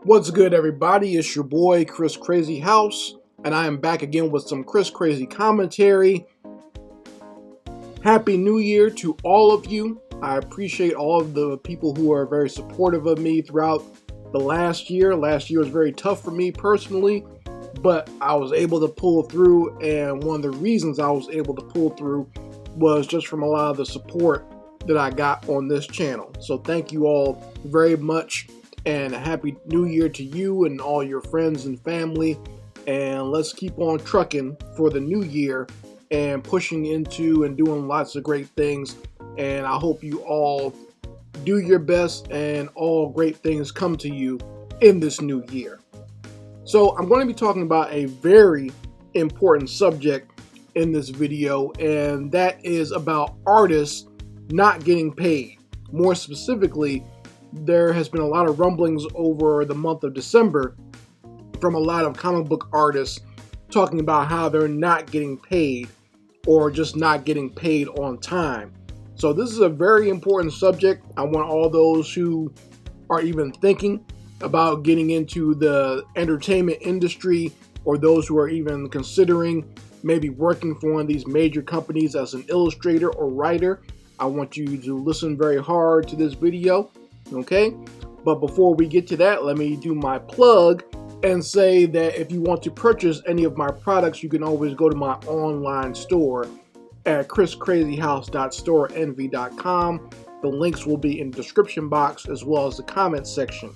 What's good, everybody? It's your boy Chris Crazy House, and I am back again with some Chris Crazy commentary. Happy New Year to all of you. I appreciate all of the people who are very supportive of me throughout the last year. Last year was very tough for me personally, but I was able to pull through, and one of the reasons I was able to pull through was just from a lot of the support that I got on this channel. So thank you all very much, and a happy new year to you and all your friends and family. And let's keep on trucking for the new year and pushing into and doing lots of great things. And I hope you all do your best and all great things come to you in this new year. So I'm going to be talking about a very important subject in this video, and that is about artists not getting paid. More specifically, there has been a lot of rumblings over the month of December from a lot of comic book artists talking about how they're not getting paid or just not getting paid on time. So this is a very important subject. I want all those who are even thinking about getting into the entertainment industry, or those who are even considering maybe working for one of these major companies as an illustrator or writer. I want you to listen very hard to this video. Okay, but before we get to that, let me do my plug and say that if you want to purchase any of my products, you can always go to my online store at chriscrazyhouse.storeenvy.com. The links will be in the description box as well as the comments section.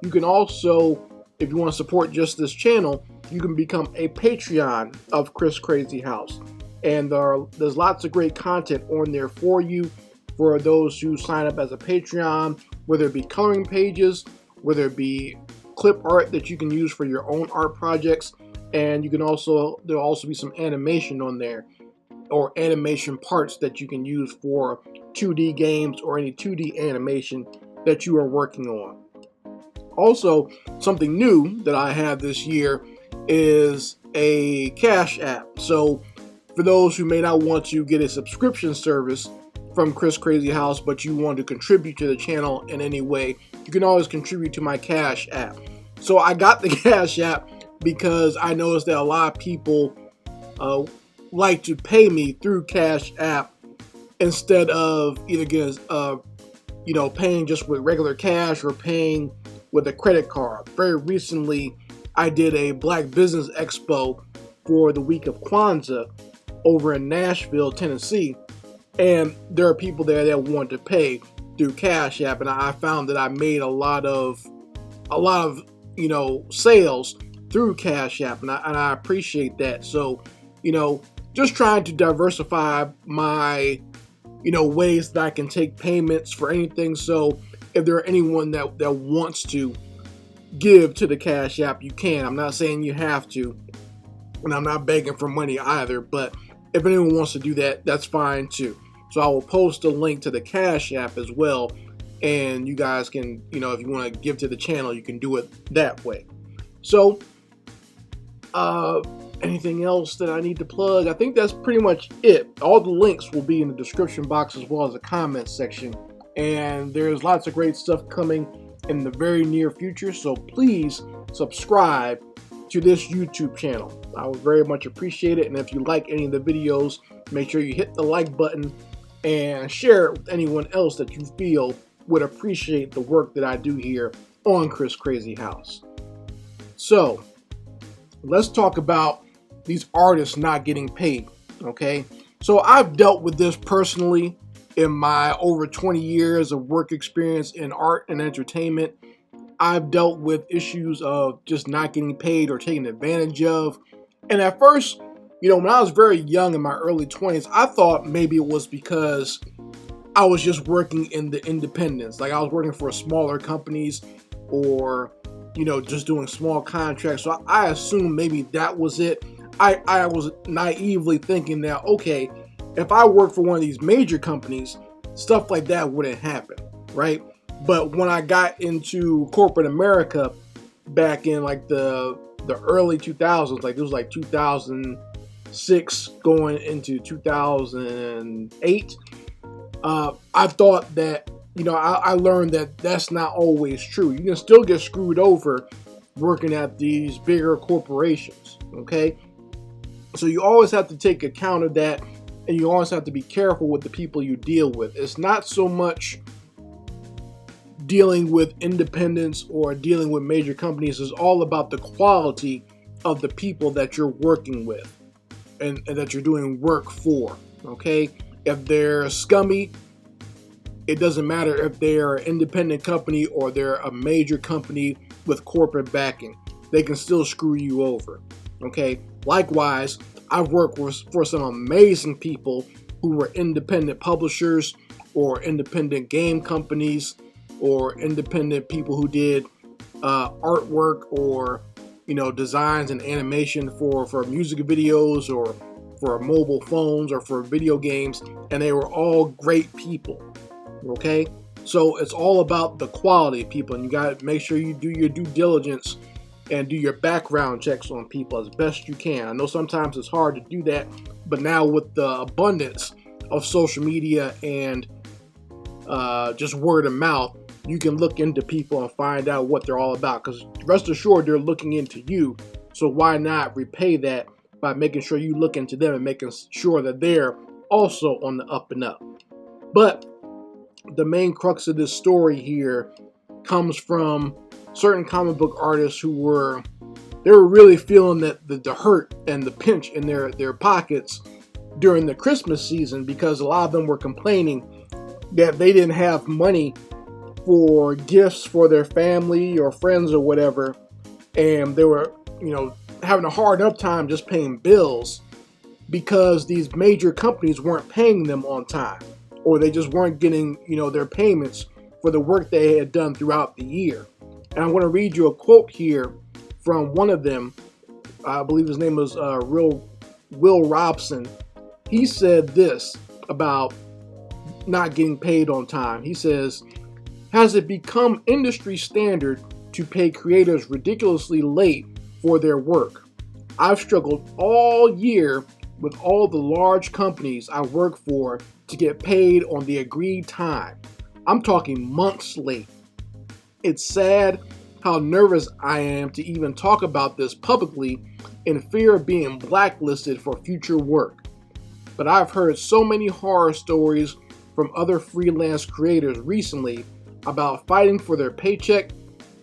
You can also, if you want to support just this channel, you can become a Patreon of Chris Crazy House. And there's lots of great content on there for you, for those who sign up as a Patreon, whether it be coloring pages, whether it be clip art that you can use for your own art projects, and you can there'll also be some animation on there, or animation parts that you can use for 2D games or any 2D animation that you are working on. Also, something new that I have this year is a Cash App. So for those who may not want to get a subscription service from Chris Crazy House, but you want to contribute to the channel in any way, you can always contribute to my Cash App. So I got the Cash App because I noticed that a lot of people like to pay me through Cash App instead of either paying just with regular cash or paying with a credit card. Very recently, I did a Black Business Expo for the week of Kwanzaa over in Nashville, Tennessee, and there are people there that want to pay through Cash App, and I found that I made a lot of sales through Cash App, and I appreciate that. So just trying to diversify my ways that I can take payments for anything. So if there are anyone that wants to give to the Cash App, you can. I'm not saying you have to, and I'm not begging for money either, but if anyone wants to do that, that's fine too. So I will post a link to the Cash App as well, and you guys can, if you want to give to the channel, you can do it that way. So, anything else that I need to plug? I think that's pretty much it. All the links will be in the description box as well as the comments section, and there's lots of great stuff coming in the very near future, so please subscribe to this YouTube channel. I would very much appreciate it, and if you like any of the videos, make sure you hit the like button and share it with anyone else that you feel would appreciate the work that I do here on Chris Crazy House. So let's talk about these artists not getting paid. Okay, so I've dealt with this personally in my over 20 years of work experience in art and entertainment. I've dealt with issues of just not getting paid or taken advantage of. And at first, when I was very young in my early 20s, I thought maybe it was because I was just working in the independents. Like I was working for smaller companies or, just doing small contracts. So I assumed maybe that was it. I was naively thinking that, okay, if I work for one of these major companies, stuff like that wouldn't happen, right? But when I got into corporate America back in like the early 2000s, like it was like 2006 going into 2008, I thought that I learned that that's not always true. You can still get screwed over working at these bigger corporations, okay? So you always have to take account of that, and you always have to be careful with the people you deal with. It's not so much dealing with independents or dealing with major companies. It's all about the quality of the people that you're working with and that you're doing work for, okay? If they're scummy, it doesn't matter if they're an independent company or they're a major company with corporate backing. They can still screw you over, okay? Likewise, I've worked for some amazing people who were independent publishers or independent game companies or independent people who did artwork or designs and animation for music videos or for mobile phones or for video games, and they were all great people. Okay, so it's all about the quality of people, and you got to make sure you do your due diligence and do your background checks on people as best you can. I know sometimes it's hard to do that, but now with the abundance of social media and just word of mouth, you can look into people and find out what they're all about, because rest assured they're looking into you. So why not repay that by making sure you look into them and making sure that they're also on the up and up. But the main crux of this story here comes from certain comic book artists who were really feeling that the hurt and the pinch in their pockets during the Christmas season, because a lot of them were complaining that they didn't have money for gifts for their family or friends or whatever, and they were having a hard enough time just paying bills because these major companies weren't paying them on time, or they just weren't getting their payments for the work they had done throughout the year. And I'm going to read you a quote here from one of them. I believe his name was Will Robson. He said this about not getting paid on time. He says, "Has it become industry standard to pay creators ridiculously late for their work? I've struggled all year with all the large companies I work for to get paid on the agreed time. I'm talking months late. It's sad how nervous I am to even talk about this publicly in fear of being blacklisted for future work. But I've heard so many horror stories from other freelance creators recently about fighting for their paycheck,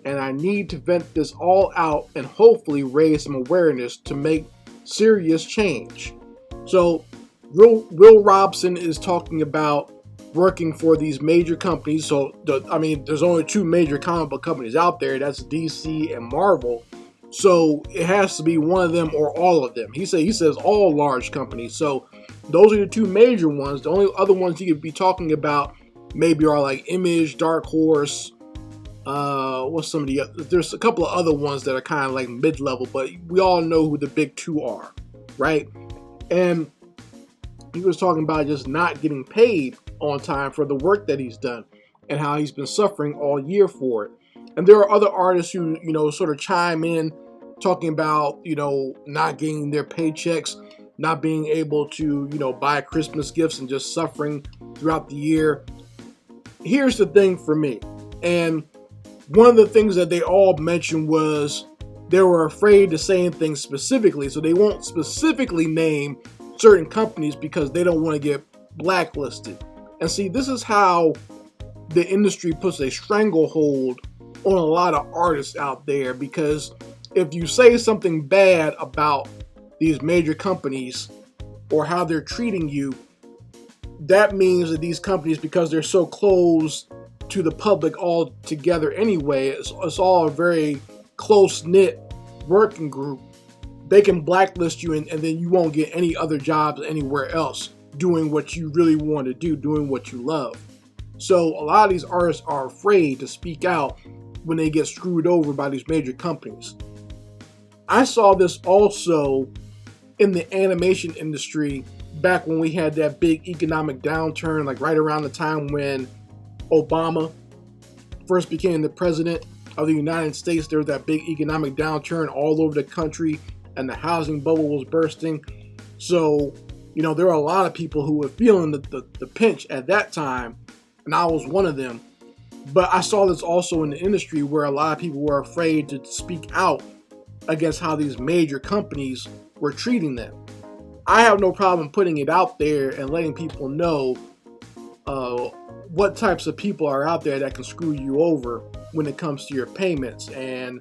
and I need to vent this all out and hopefully raise some awareness to make serious change." So Will Robson is talking about working for these major companies. So there's only two major comic book companies out there. That's DC and Marvel. So it has to be one of them or all of them. He says all large companies. So those are the two major ones. The only other ones you could be talking about maybe are like Image, Dark Horse. What's some of the other? There's a couple of other ones that are kind of like mid-level, but we all know who the big two are, right? And he was talking about just not getting paid on time for the work that he's done and how he's been suffering all year for it. And there are other artists who, sort of chime in talking about, not getting their paychecks, not being able to, buy Christmas gifts and just suffering throughout the year. Here's the thing for me. And one of the things that they all mentioned was they were afraid to say anything specifically. So they won't specifically name certain companies because they don't want to get blacklisted. And see, this is how the industry puts a stranglehold on a lot of artists out there, because if you say something bad about these major companies or how they're treating you, that means that these companies, because they're so close to the public all together anyway, it's all a very close-knit working group, they can blacklist you and then you won't get any other jobs anywhere else doing what you really want to do, doing what you love. So a lot of these artists are afraid to speak out when they get screwed over by these major companies. I saw this also in the animation industry back when we had that big economic downturn, like right around the time when Obama first became the president of the United States. There was that big economic downturn all over the country and the housing bubble was bursting. So, there were a lot of people who were feeling the pinch at that time and I was one of them. But I saw this also in the industry where a lot of people were afraid to speak out against how these major companies were treating them. I have no problem putting it out there and letting people know what types of people are out there that can screw you over when it comes to your payments, and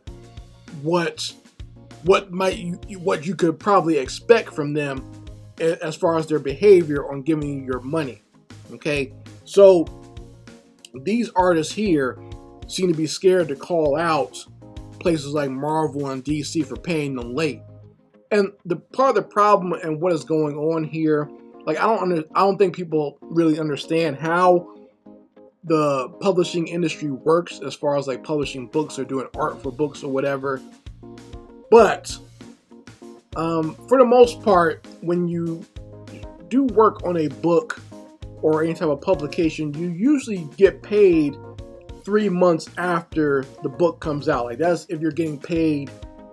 what you could probably expect from them as far as their behavior on giving you your money. Okay, so these artists here seem to be scared to call out places like Marvel and DC for paying them late. And the part of the problem and what is going on here, like I don't think people really understand how the publishing industry works as far as like publishing books or doing art for books or whatever. But for the most part, when you do work on a book or any type of publication, you usually get paid 3 months after the book comes out. Like that's if you're getting paid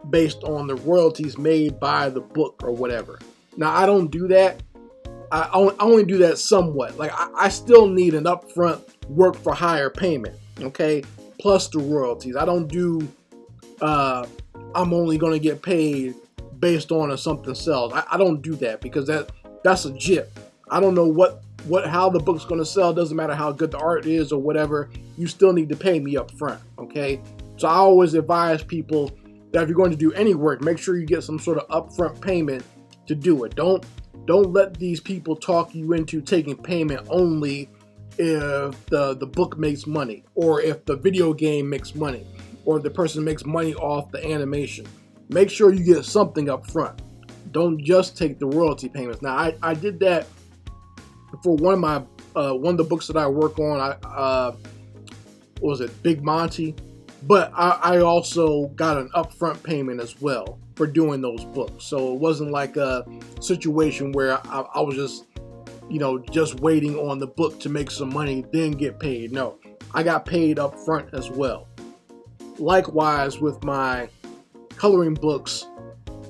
based on the royalties made by the book or whatever. Now I don't do that. I only do that somewhat. Like I still need an upfront work for hire payment, okay, plus the royalties. I don't do I'm only going to get paid based on if something sells. I don't do that because that's a jip. I don't know how the book's going to sell. Doesn't matter how good the art is or whatever. You still need to pay me up front, okay? So I always advise people that if you're going to do any work, make sure you get some sort of upfront payment to do it. Don't let these people talk you into taking payment only if the book makes money, or if the video game makes money, or if the person makes money off the animation. Make sure you get something up front. Don't just take the royalty payments. Now I did that for one of the books that I work on. What was it, Big Monty? But I also got an upfront payment as well for doing those books. So it wasn't like a situation where I was just waiting on the book to make some money, then get paid. No, I got paid up front as well. Likewise with my coloring books,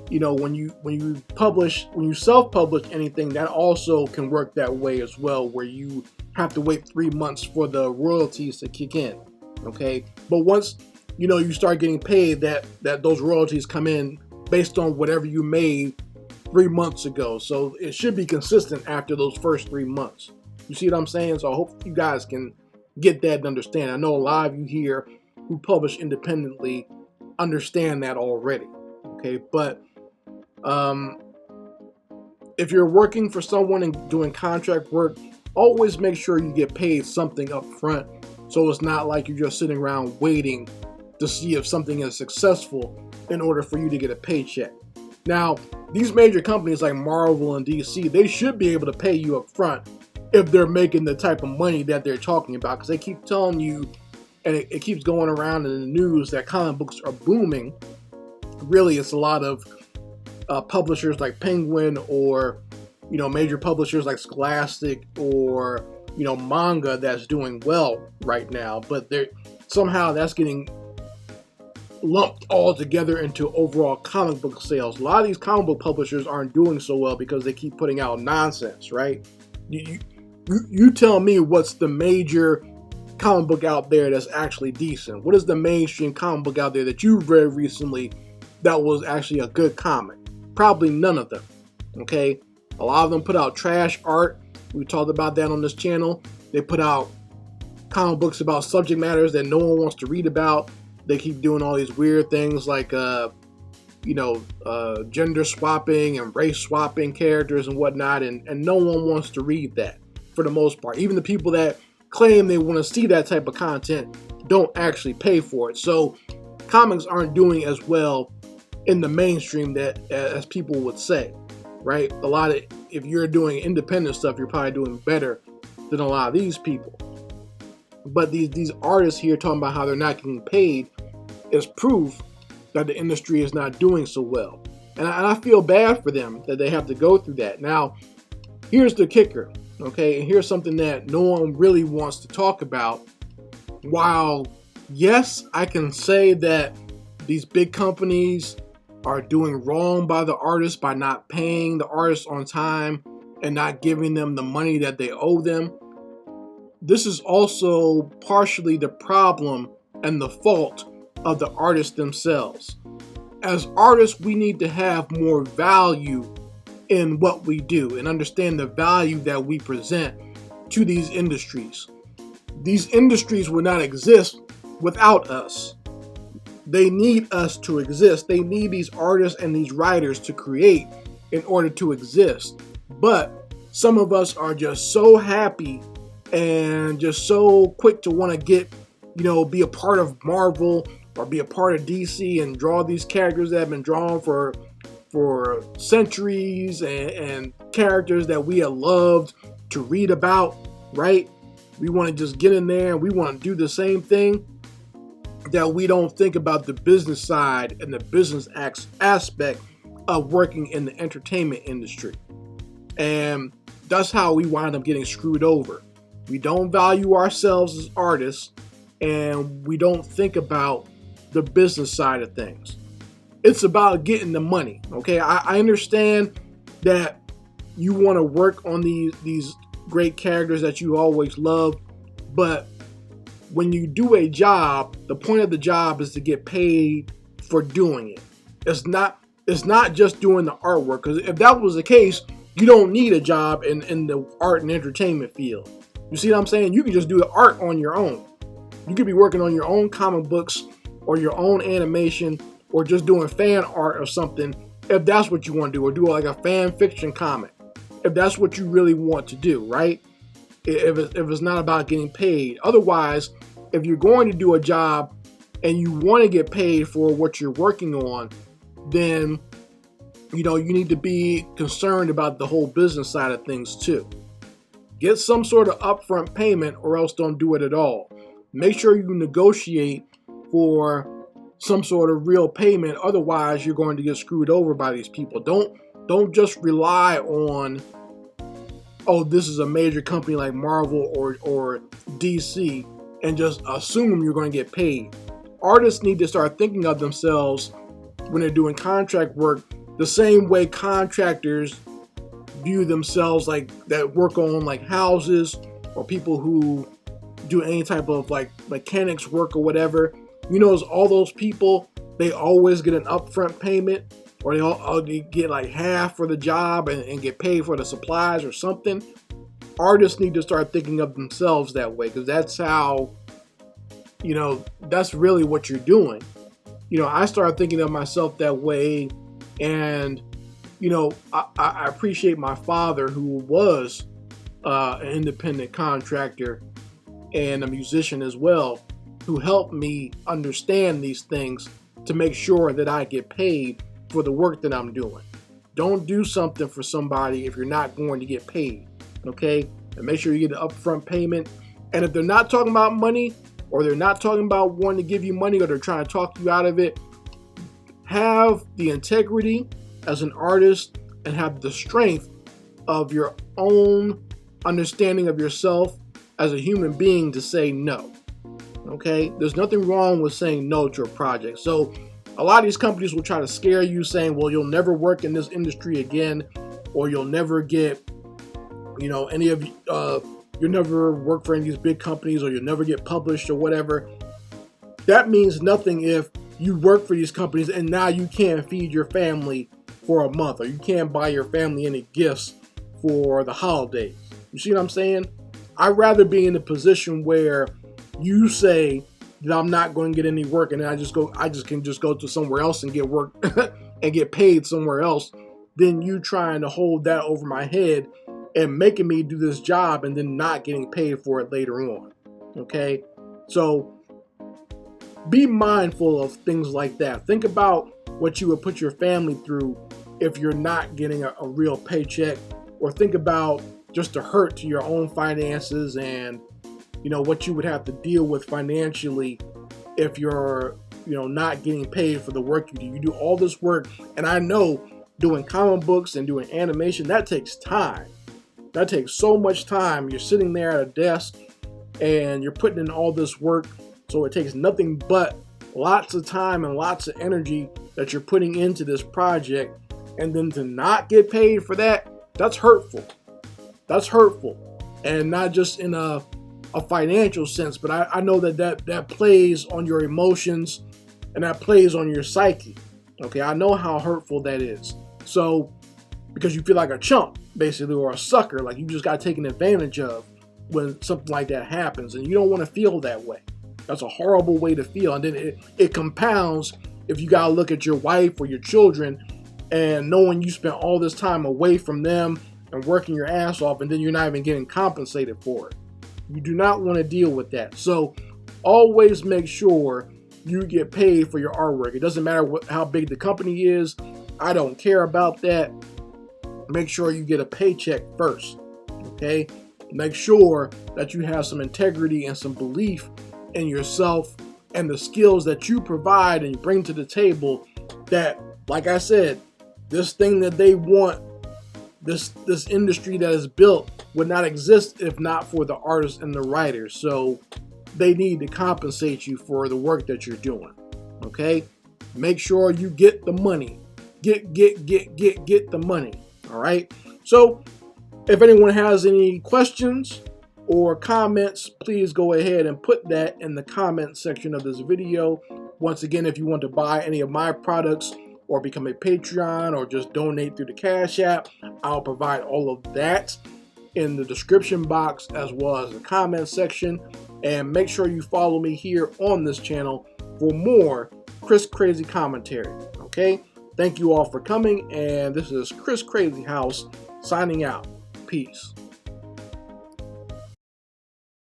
when you self-publish anything, that also can work that way as well, where you have to wait 3 months for the royalties to kick in. Okay, but once you start getting paid, that those royalties come in based on whatever you made 3 months ago. So it should be consistent after those first 3 months. You see what I'm saying? So I hope you guys can get that and understand. I know a lot of you here who publish independently understand that already. Okay, but if you're working for someone and doing contract work, always make sure you get paid something up front, so it's not like you're just sitting around waiting to see if something is successful in order for you to get a paycheck. Now, these major companies like Marvel and DC, they should be able to pay you up front if they're making the type of money that they're talking about, because they keep telling you, and it keeps going around in the news, that comic books are booming. Really, it's a lot of publishers like Penguin, or major publishers like Scholastic, or manga that's doing well right now, but somehow that's getting lumped all together into overall comic book sales. A lot of these comic book publishers aren't doing so well because they keep putting out nonsense, right? You tell me what's the major comic book out there that's actually decent. What is the mainstream comic book out there that you've read recently that was actually a good comic? Probably none of them, okay? A lot of them put out trash art. We talked about that on this channel. They put out comic books about subject matters that no one wants to read about. They keep doing all these weird things like, gender swapping and race swapping characters and whatnot, and no one wants to read that for the most part. Even the people that claim they want to see that type of content don't actually pay for it. So comics aren't doing as well in the mainstream as people would say, right? If you're doing independent stuff, you're probably doing better than a lot of these people. But these artists here talking about how they're not getting paid is proof that the industry is not doing so well. And I feel bad for them that they have to go through that. Now, here's the kicker, okay? And here's something that no one really wants to talk about. While, yes, I can say that these big companies are doing wrong by the artists by not paying the artists on time and not giving them the money that they owe them, this is also partially the problem and the fault of the artists themselves. As artists, we need to have more value in what we do and understand the value that we present to these industries. These industries will not exist without us. They need us to exist. They need these artists and these writers to create in order to exist. But some of us are just so happy and just so quick to want to get, be a part of Marvel or be a part of DC and draw these characters that have been drawn for centuries and characters that we have loved to read about, right? We want to just get in there and we want to do the same thing, that we don't think about the business side and the business aspect of working in the entertainment industry. And that's how we wind up getting screwed over. We don't value ourselves as artists, and we don't think about the business side of things. It's about getting the money, okay? I understand that you want to work on these great characters that you always love, but when you do a job, the point of the job is to get paid for doing it. It's not just doing the artwork, because if that was the case, you don't need a job in the art and entertainment field. You see what I'm saying? You can just do the art on your own. You could be working on your own comic books or your own animation or just doing fan art or something, if that's what you want to do, or do like a fan fiction comic, if that's what you really want to do, right? If it's not about getting paid. Otherwise, if you're going to do a job and you want to get paid for what you're working on, then you need to be concerned about the whole business side of things too. Get some sort of upfront payment, or else don't do it at all. Make sure you negotiate for some sort of real payment. Otherwise, you're going to get screwed over by these people. Don't just rely on, oh, this is a major company like Marvel or DC, and just assume you're going to get paid. Artists need to start thinking of themselves when they're doing contract work the same way contractors view themselves, like that work on like houses, or people who do any type of like mechanics work or whatever. All those people, they always get an upfront payment, or they get like half for the job and get paid for the supplies or something. Artists need to start thinking of themselves that way, because that's how, that's really what you're doing. I started thinking of myself that way, and I appreciate my father, who was an independent contractor and a musician as well, who helped me understand these things to make sure that I get paid for the work that I'm doing. Don't do something for somebody if you're not going to get paid, okay? And make sure you get an upfront payment. And if they're not talking about money, or they're not talking about wanting to give you money, or they're trying to talk you out of it, have the integrity as an artist and have the strength of your own understanding of yourself as a human being to say no. Okay? There's nothing wrong with saying no to a project. So a lot of these companies will try to scare you, saying, well, you'll never work in this industry again, or you'll never get, you'll never work for any of these big companies, or you'll never get published or whatever. That means nothing if you work for these companies and now you can't feed your family for a month, or you can't buy your family any gifts for the holidays. You see what I'm saying? I'd rather be in a position where you say that I'm not going to get any work, and then I can just go to somewhere else and get work and get paid somewhere else, than you trying to hold that over my head and making me do this job and then not getting paid for it later on. Okay? So be mindful of things like that. Think about what you would put your family through if you're not getting a real paycheck, or think about just the hurt to your own finances and what you would have to deal with financially if you're not getting paid for the work you do. You do all this work, and I know doing comic books and doing animation, that takes time. That takes so much time. You're sitting there at a desk and you're putting in all this work, so it takes nothing but lots of time and lots of energy that you're putting into this project, and then to not get paid for that, that's hurtful. That's hurtful. And not just in a a financial sense, but I know that plays on your emotions and that plays on your psyche. Okay, I know how hurtful that is. So, because you feel like a chump, basically, or a sucker, like you just got taken advantage of when something like that happens, and you don't want to feel that way. That's a horrible way to feel, and then it compounds if you got to look at your wife or your children and knowing you spent all this time away from them and working your ass off, and then you're not even getting compensated for it. You do not want to deal with that. So always make sure you get paid for your artwork. It doesn't matter how big the company is. I don't care about that. Make sure you get a paycheck first, okay? Make sure that you have some integrity and some belief in yourself and the skills that you provide and bring to the table, that, like I said, this thing that they want, this industry that is built would not exist if not for the artists and the writers. So they need to compensate you for the work that you're doing, okay? Make sure you get the money. Get the money, all right? So if anyone has any questions or comments, please go ahead and put that in the comment section of this video. Once again, if you want to buy any of my products or become a Patreon or just donate through the Cash App, I'll provide all of that in the description box as well as the comment section. And make sure you follow me here on this channel for more Chris Crazy commentary, okay? Thank you all for coming, and this is Chris Crazy House signing out. Peace.